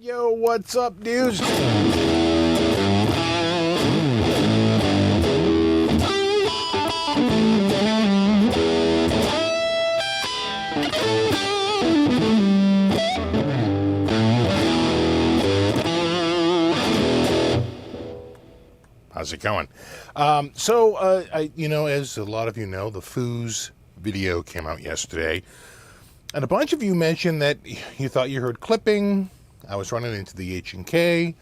Yo, what's up, dudes? How's it going? As a lot of you know, the FOOZ video came out yesterday, and a bunch of you mentioned that you thought you heard clipping. I was running into the H&K,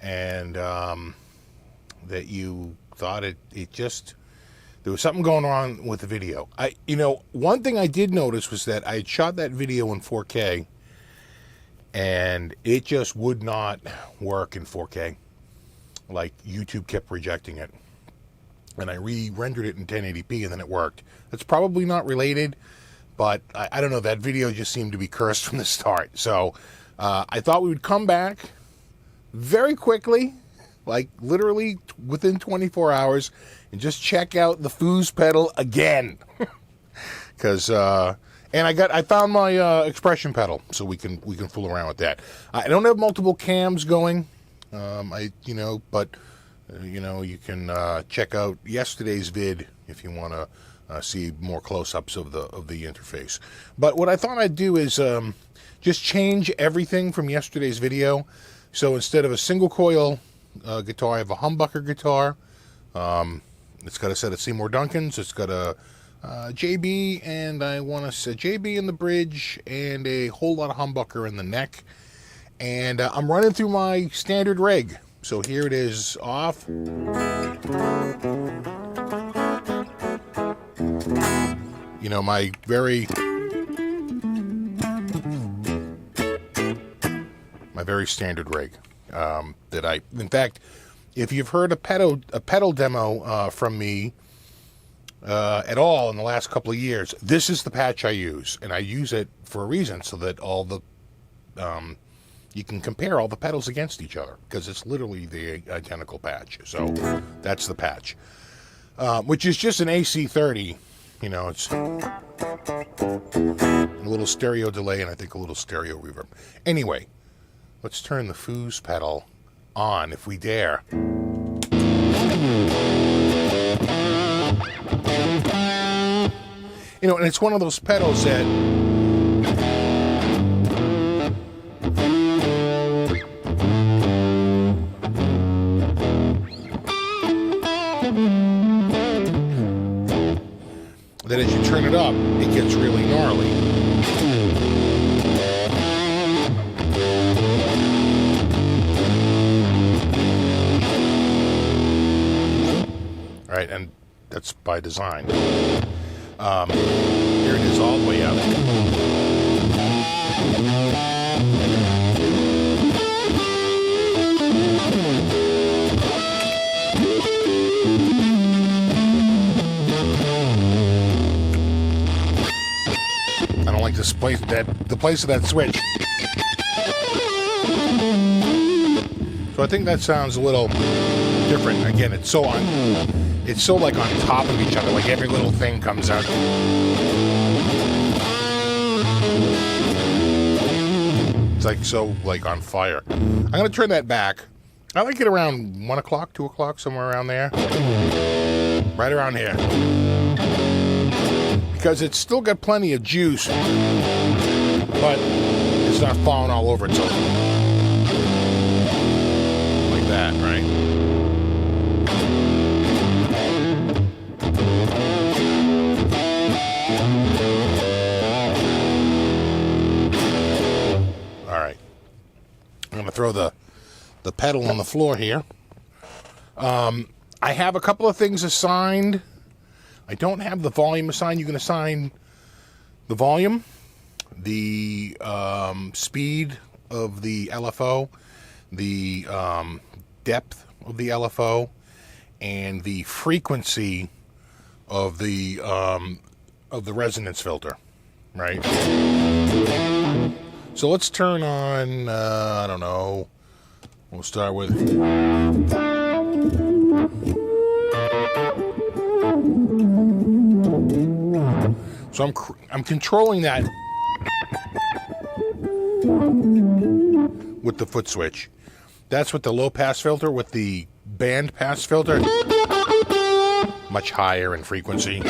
and that you thought there was something going on with the video. One thing I did notice was that I had shot that video in 4K, and it just would not work in 4K. Like, YouTube kept rejecting it. And I re-rendered it in 1080p, and then it worked. It's probably not related, but I don't know. That video just seemed to be cursed from the start. So I thought we would come back very quickly, like literally within 24 hours, and just check out the FOOZ pedal again. Because I found my expression pedal, so we can fool around with that. I don't have multiple cams going. You can check out yesterday's vid if you want to see more close-ups of the interface. But what I thought I'd do is just change everything from yesterday's video. So instead of a single coil guitar, I have a humbucker guitar. It's got a set of Seymour Duncans. It's got a JB, and I want a JB in the bridge and a whole lot of humbucker in the neck. And I'm running through my standard rig. So here it is off. My very standard rig. In fact, if you've heard a pedal demo from me at all in the last couple of years, this is the patch I use, and I use it for a reason, so that all the you can compare all the pedals against each other, because it's literally the identical patch. So that's the patch, which is just an AC30. It's a little stereo delay and I think a little stereo reverb. Anyway, let's turn the FOOZ pedal on if we dare. And it's one of those pedals that as you turn it up, it gets really gnarly. All right, and that's by design. Here it is all the way up. Like the place of that switch. So I think that sounds a little different. Again, it's so like on top of each other, like every little thing comes out. It's like so like on fire. I'm gonna turn that back. I like it around 1 o'clock, 2 o'clock, somewhere around there. Right around here. Because it's still got plenty of juice, but it's not falling all over itself. Like that, right? All right. I'm going to throw the pedal on the floor here. I have a couple of things assigned. I don't have the volume assigned. You can assign the volume, the speed of the LFO, the depth of the LFO, and the frequency of the resonance filter, right? So let's turn on, I don't know, we'll start with... So I'm controlling that with the foot switch. That's with the low pass filter. With the band pass filter, much higher in frequency.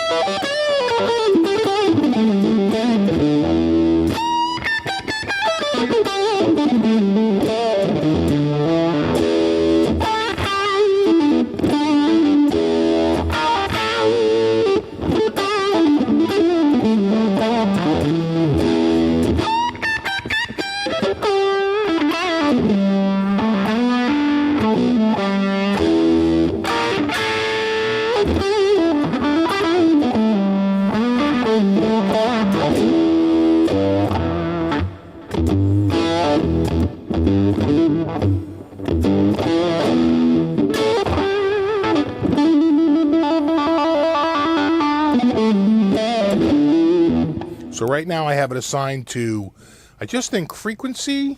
So right now I have it assigned to, I just think, frequency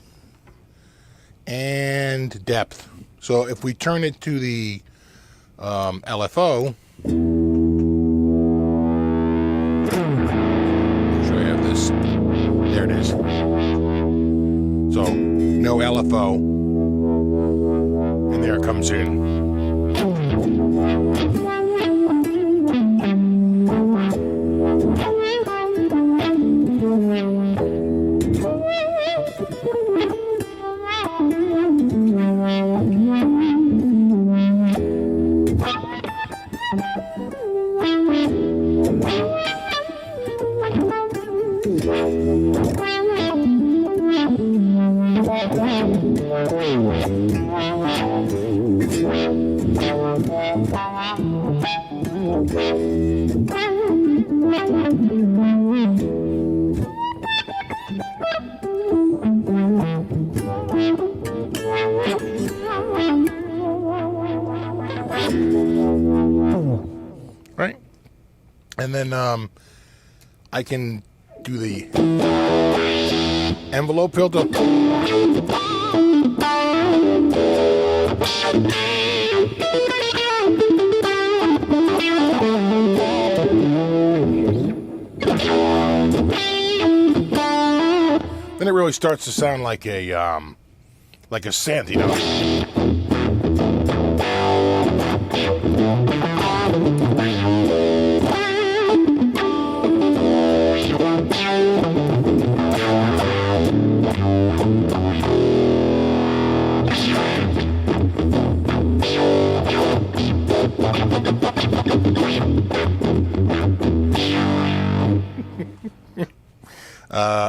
and depth. So if we turn it to the LFO, make sure I have this. There it is. So no LFO, and there it comes in. Right, and then I can do the envelope filter. Then it really starts to sound like a synth, you know.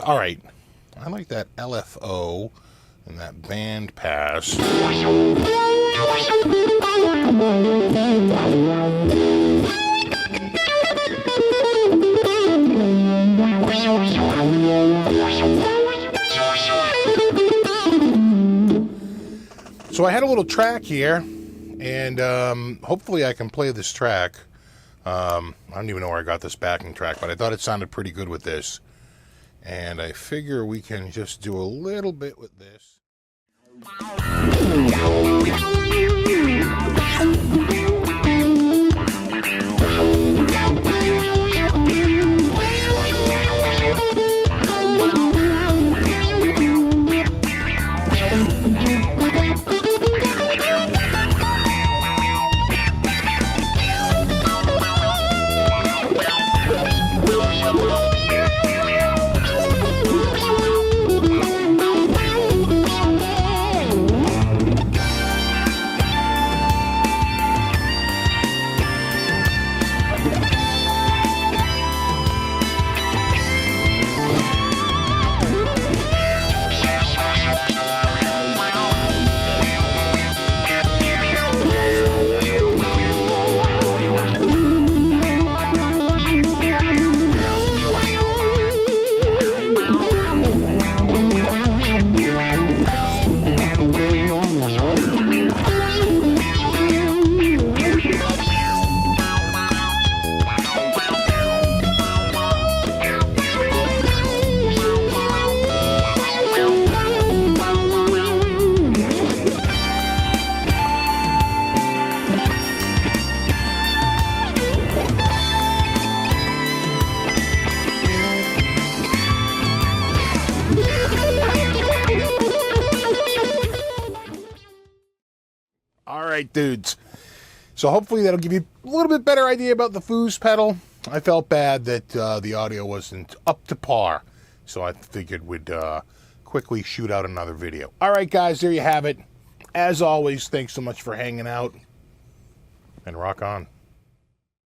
All right. I like that LFO and that band pass. So I had a little track here, and hopefully I can play this track. I don't even know where I got this backing track, but I thought it sounded pretty good with this. And I figure we can just do a little bit with this. All right, dudes. So hopefully that'll give you a little bit better idea about the FOOZ pedal. I felt bad that the audio wasn't up to par, so I figured we'd quickly shoot out another video. All right, guys, there you have it. As always, thanks so much for hanging out, and rock on.